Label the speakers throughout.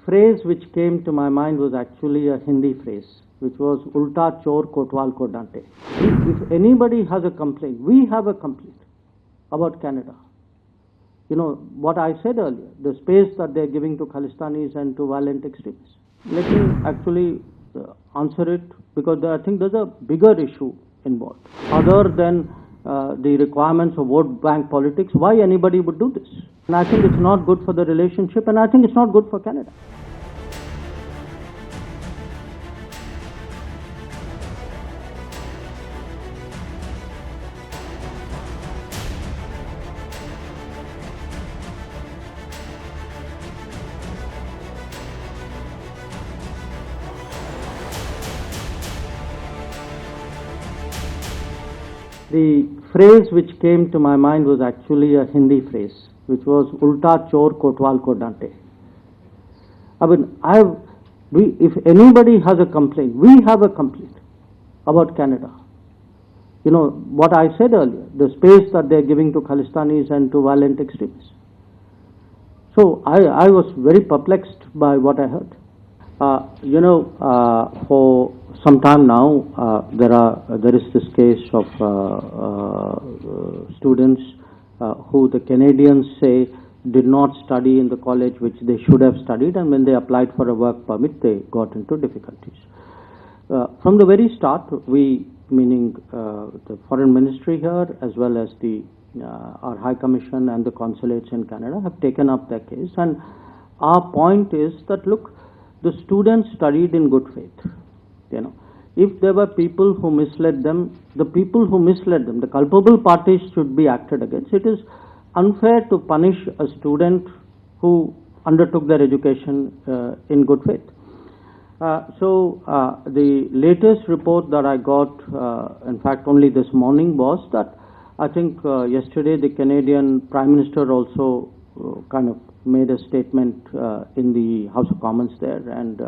Speaker 1: phrase which came to my mind was actually a Hindi phrase, which was Ulta, chor, kotwal, daante. If anybody has a complaint, we have a complaint about Canada. You know, what I said earlier, the space that they're giving to Khalistanis and to violent extremists. Let me actually answer it, because I think there's a bigger issue involved. Other than the requirements of vote bank politics, why anybody would do this? And I think it's not good for the relationship, and I think it's not good for Canada. The phrase which came to my mind was actually a Hindi phrase, which was Ulta, chor, kotwal, daante. I mean, if anybody has a complaint, we have a complaint about Canada. You know, what I said earlier, the space that they're giving to Khalistanis and to violent extremists. So I was very perplexed by what I heard. For some time now, there is this case of students who the Canadians say did not study in the college which they should have studied, and when they applied for a work permit, they got into difficulties. From the very start, we, meaning the Foreign Ministry here, as well as our High Commission and the consulates in Canada, have taken up their case, and our point is that, look, the students studied in good faith. You know, if there were people who misled them, the culpable parties should be acted against. It is unfair to punish a student who undertook their education in good faith. The latest report that I got, in fact only this morning, was that I think yesterday the Canadian Prime Minister also kind of made a statement in the House of Commons there, and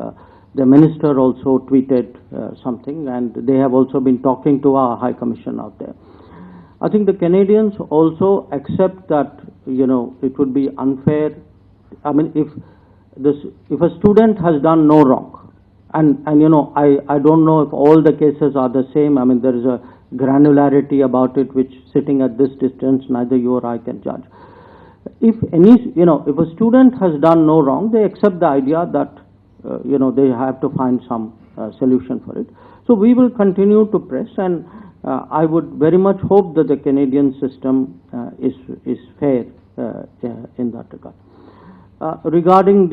Speaker 1: the Minister also tweeted something, and they have also been talking to our High Commission out there. I think the Canadians also accept that, you know, it would be unfair. I mean, if a student has done no wrong, and you know, I don't know if all the cases are the same. I mean, there is a granularity about it which, sitting at this distance, neither you or I can judge. If a student has done no wrong, they accept the idea that they have to find some solution for it. So we will continue to press, and I would very much hope that the Canadian system is fair in that regard. Regarding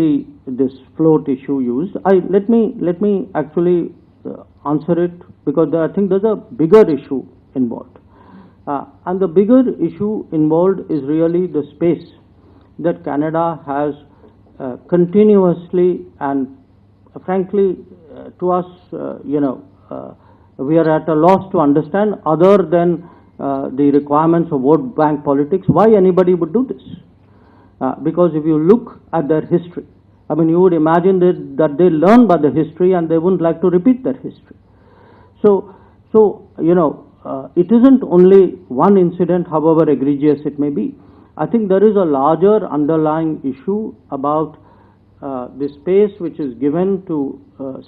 Speaker 1: this float issue used, let me actually answer it, because I think there's a bigger issue involved. And the bigger issue involved is really the space that Canada has continuously, and frankly, to us, we are at a loss to understand, other than the requirements of vote bank politics, why anybody would do this. Because if you look at their history, I mean, you would imagine that they learn by the history and they wouldn't like to repeat their history. So it isn't only one incident, however egregious it may be. I think there is a larger underlying issue about the space which is given to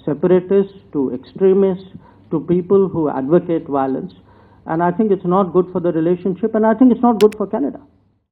Speaker 1: separatists, to extremists, to people who advocate violence, and I think it's not good for the relationship, and I think it's not good for Canada.